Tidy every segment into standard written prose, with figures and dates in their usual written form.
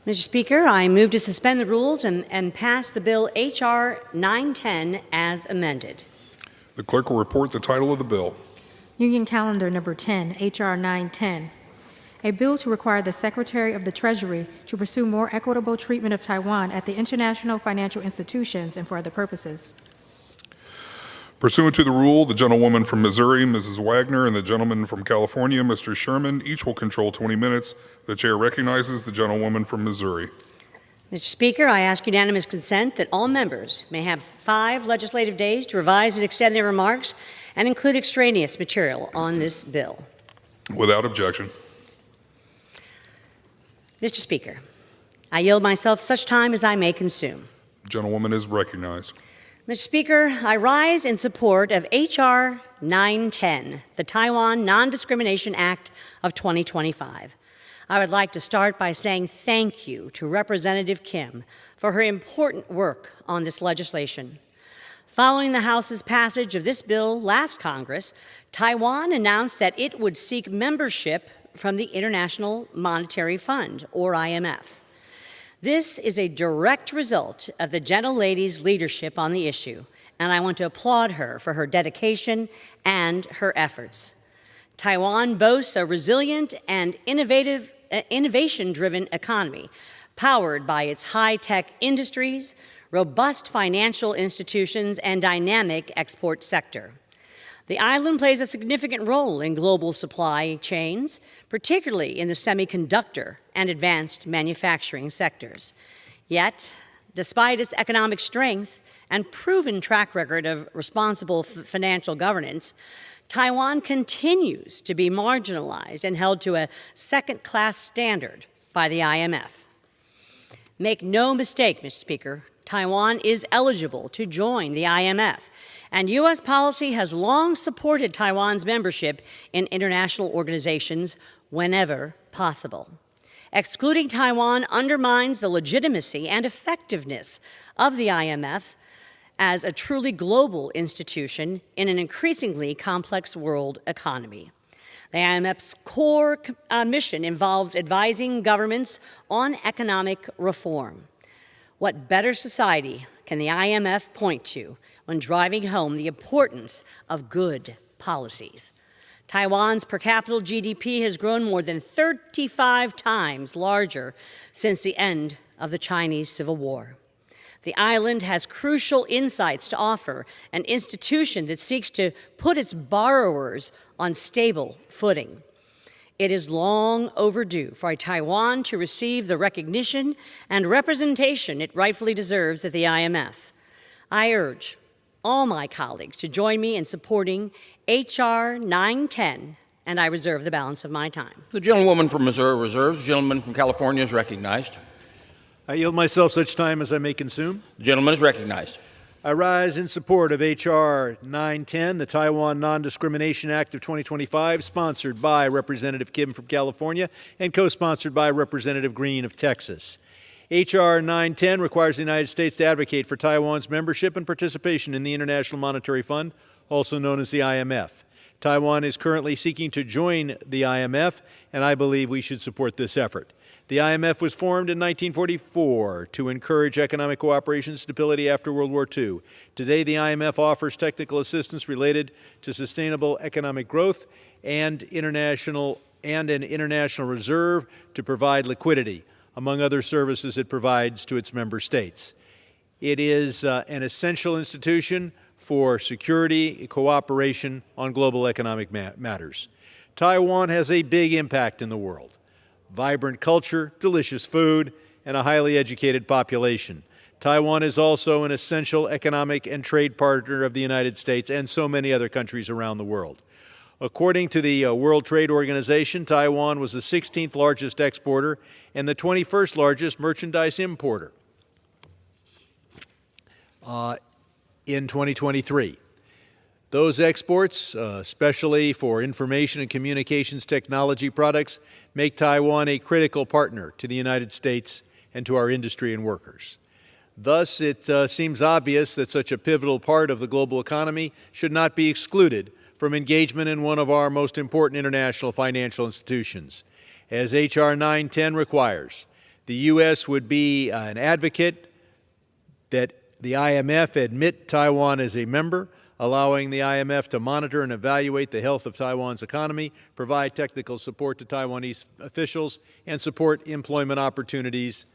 Mr. Speaker, I move to suspend the rules and pass the bill H.R. 910 as amended. The clerk will report the title of the bill. Union Calendar Number 10, H.R. 910. A bill to require the Secretary of the Treasury to pursue more equitable treatment of Taiwan at the international financial institutions and for other purposes. Pursuant to the rule, the gentlewoman from Missouri, Mrs. Wagner, and the gentleman from California, Mr. Sherman, each will control 20 minutes. The chair recognizes the gentlewoman from Missouri. Mr. Speaker, I ask unanimous consent that all members may have 5 legislative days to revise and extend their remarks and include extraneous material on this bill. Without objection. Mr. Speaker, I yield myself such time as I may consume. The gentlewoman is recognized. Mr. Speaker, I rise in support of H.R. 910, the Taiwan Non-Discrimination Act of 2025. I would like to start by saying thank you to Representative Kim for her important work on this legislation. Following the House's passage of this bill last Congress, Taiwan announced that it would seek membership from the International Monetary Fund, or IMF. This is a direct result of the gentlelady's leadership on the issue, and I want to applaud her for her dedication and her efforts. Taiwan boasts a resilient and innovation-driven economy, powered by its high-tech industries, robust financial institutions, and dynamic export sector. The island plays a significant role in global supply chains, particularly in the semiconductor and advanced manufacturing sectors. Yet, despite its economic strength and proven track record of responsible financial governance, Taiwan continues to be marginalized and held to a second-class standard by the IMF. Make no mistake, Mr. Speaker, Taiwan is eligible to join the IMF, and U.S. policy has long supported Taiwan's membership in international organizations whenever possible. Excluding Taiwan undermines the legitimacy and effectiveness of the IMF as a truly global institution in an increasingly complex world economy. The IMF's core mission involves advising governments on economic reform. What better society can the IMF point to when driving home the importance of good policies? Taiwan's per capita GDP has grown more than 35 times larger since the end of the Chinese Civil War. The island has crucial insights to offer, an institution that seeks to put its borrowers on stable footing. It is long overdue for Taiwan to receive the recognition and representation it rightfully deserves at the IMF. I urge all my colleagues to join me in supporting H.R. 910, and I reserve the balance of my time. The gentlewoman from Missouri reserves. The gentleman from California is recognized. I yield myself such time as I may consume. The gentleman is recognized. I rise in support of H.R. 910, the Taiwan Non-Discrimination Act of 2025, sponsored by Representative Kim from California and co-sponsored by Representative Green of Texas. H.R. 910 requires the United States to advocate for Taiwan's membership and participation in the International Monetary Fund, also known as the IMF. Taiwan is currently seeking to join the IMF, and I believe we should support this effort. The IMF was formed in 1944 to encourage economic cooperation and stability after World War II. Today, the IMF offers technical assistance related to sustainable economic growth and an international reserve to provide liquidity, among other services it provides to its member states. It is an essential institution for security, cooperation on global economic matters. Taiwan has a big impact in the world. Vibrant culture, delicious food, and a highly educated population. Taiwan is also an essential economic and trade partner of the United States and so many other countries around the world. According to the World Trade Organization, Taiwan was the 16th largest exporter and the 21st largest merchandise importer in 2023. Those exports, especially for information and communications technology products, make Taiwan a critical partner to the United States and to our industry and workers. Thus, it seems obvious that such a pivotal part of the global economy should not be excluded from engagement in one of our most important international financial institutions. As H.R. 910 requires, The U.S. would be an advocate that the IMF admit Taiwan as a member, allowing the IMF to monitor and evaluate the health of Taiwan's economy, provide technical support to Taiwanese officials, and support employment opportunities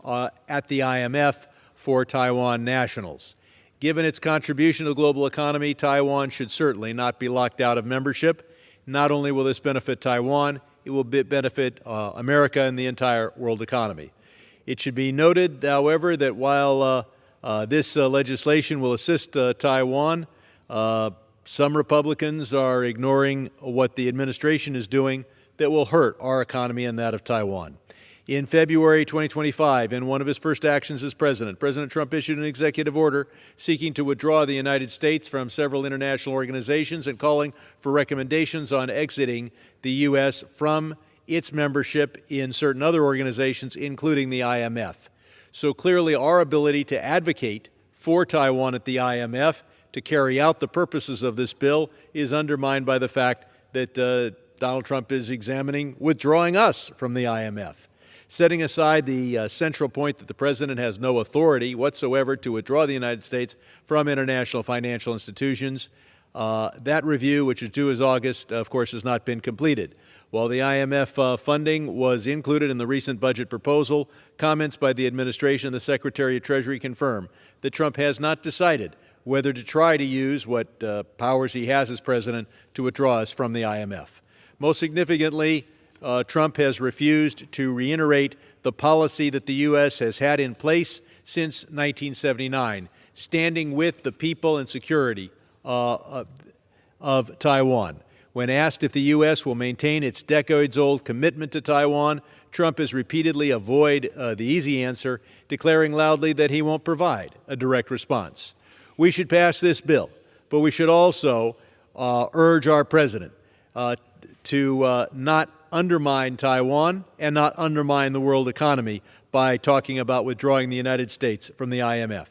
at the IMF for Taiwan nationals. Given its contribution to the global economy, Taiwan should certainly not be locked out of membership. Not only will this benefit Taiwan, it will benefit America and the entire world economy. It should be noted, however, that while this legislation will assist Taiwan, some Republicans are ignoring what the administration is doing that will hurt our economy and that of Taiwan. In February 2025, in one of his first actions as president, President Trump issued an executive order seeking to withdraw the United States from several international organizations and calling for recommendations on exiting the U.S. from its membership in certain other organizations, including the IMF. So clearly, our ability to advocate for Taiwan at the IMF to carry out the purposes of this bill is undermined by the fact that Donald Trump is examining withdrawing us from the IMF. Setting aside the central point that the President has no authority whatsoever to withdraw the United States from international financial institutions, that review, which is due as August, of course, has not been completed. While the IMF funding was included in the recent budget proposal, comments by the administration and the Secretary of Treasury confirm that Trump has not decided whether to try to use what powers he has as president to withdraw us from the IMF. Most significantly, Trump has refused to reiterate the policy that the U.S. has had in place since 1979, standing with the people and security of Taiwan. When asked if the U.S. will maintain its decades-old commitment to Taiwan, Trump has repeatedly avoided the easy answer, declaring loudly that he won't provide a direct response. We should pass this bill, but we should also urge our president to not undermine Taiwan and not undermine the world economy by talking about withdrawing the United States from the IMF.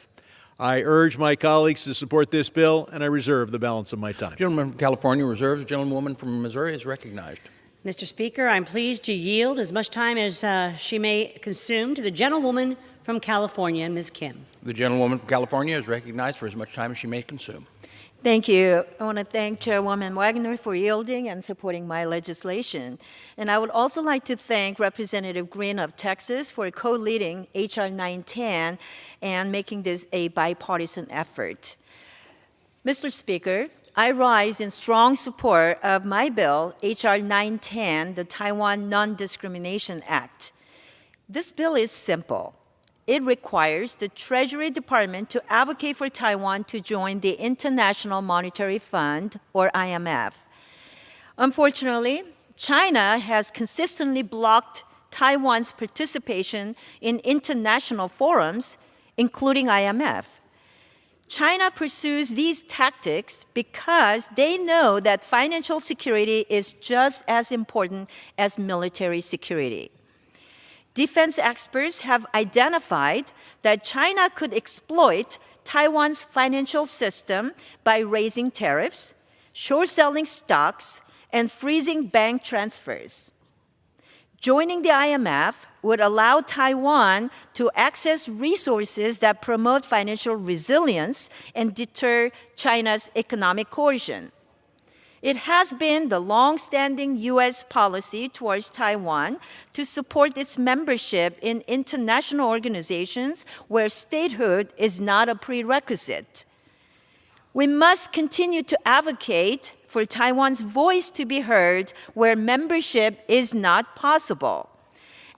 I urge my colleagues to support this bill, and I reserve the balance of my time. Gentleman from California reserves. Gentlewoman from Missouri is recognized. Mr. Speaker, I'm pleased to yield as much time as she may consume to the gentlewoman from California, Ms. Kim. The gentlewoman from California is recognized for as much time as she may consume. Thank you. I want to thank Chairwoman Wagner for yielding and supporting my legislation. And I would also like to thank Representative Green of Texas for co-leading H.R. 910 and making this a bipartisan effort. Mr. Speaker, I rise in strong support of my bill, H.R. 910, the Taiwan Non-Discrimination Act. This bill is simple. It requires the Treasury Department to advocate for Taiwan to join the International Monetary Fund, or IMF. Unfortunately, China has consistently blocked Taiwan's participation in international forums, including IMF. China pursues these tactics because they know that financial security is just as important as military security. Defense experts have identified that China could exploit Taiwan's financial system by raising tariffs, short-selling stocks, and freezing bank transfers. Joining the IMF would allow Taiwan to access resources that promote financial resilience and deter China's economic coercion. It has been the long-standing U.S. policy towards Taiwan to support its membership in international organizations where statehood is not a prerequisite. We must continue to advocate for Taiwan's voice to be heard where membership is not possible.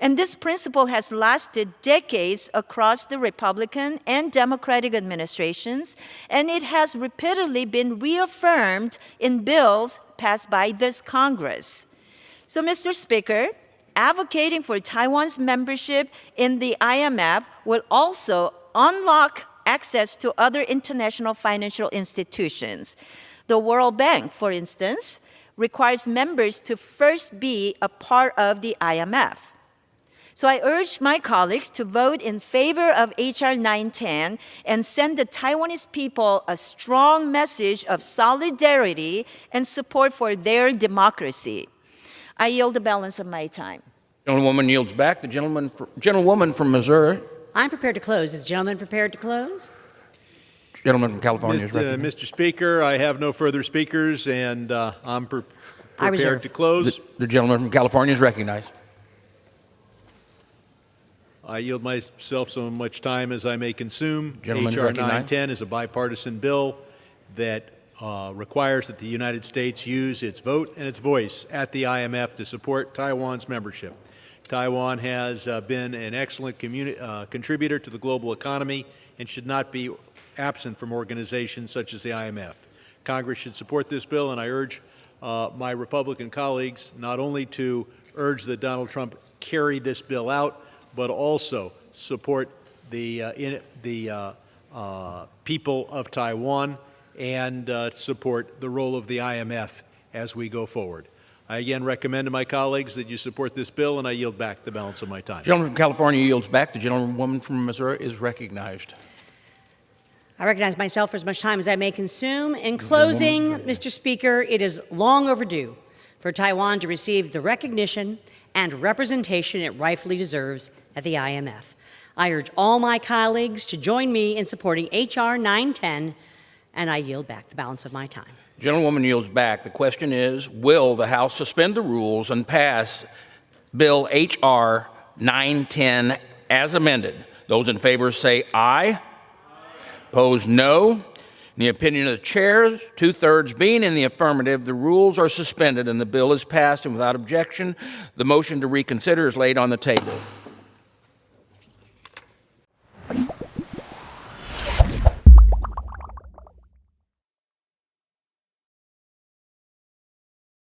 And this principle has lasted decades across the Republican and Democratic administrations, and it has repeatedly been reaffirmed in bills passed by this Congress. So, Mr. Speaker, advocating for Taiwan's membership in the IMF will also unlock access to other international financial institutions. The World Bank, for instance, requires members to first be a part of the IMF. So I urge my colleagues to vote in favor of H.R. 910 and send the Taiwanese people a strong message of solidarity and support for their democracy. I yield the balance of my time. Gentlewoman yields back. The gentlewoman from Missouri. I'm prepared to close. Is the gentleman prepared to close? Gentleman from California is recognized. Mr. Speaker, I have no further speakers, and I'm prepared to close. The gentleman from California is recognized. I yield myself so much time as I may consume. Gentleman H.R. recognized. 910 is a bipartisan bill that requires that the United States use its vote and its voice at the IMF to support Taiwan's membership. Taiwan has been an excellent contributor to the global economy and should not be absent from organizations such as the IMF. Congress should support this bill, and I urge my Republican colleagues not only to urge that Donald Trump carry this bill out, but also support the people of Taiwan and support the role of the IMF as we go forward. I again recommend to my colleagues that you support this bill, and I yield back the balance of my time. The gentleman from California yields back. The gentlewoman from Missouri is recognized. I recognize myself for as much time as I may consume. In closing, Mr. Speaker, it is long overdue for Taiwan to receive the recognition and representation it rightfully deserves at the IMF. I urge all my colleagues to join me in supporting H.R. 910, and I yield back the balance of my time. Gentlewoman yields back. The question is, will the House suspend the rules and pass Bill H.R. 910 as amended? Those in favor say aye. Opposed, no. In the opinion of the chair, 2/3 being in the affirmative, the rules are suspended and the bill is passed, and without objection, the motion to reconsider is laid on the table.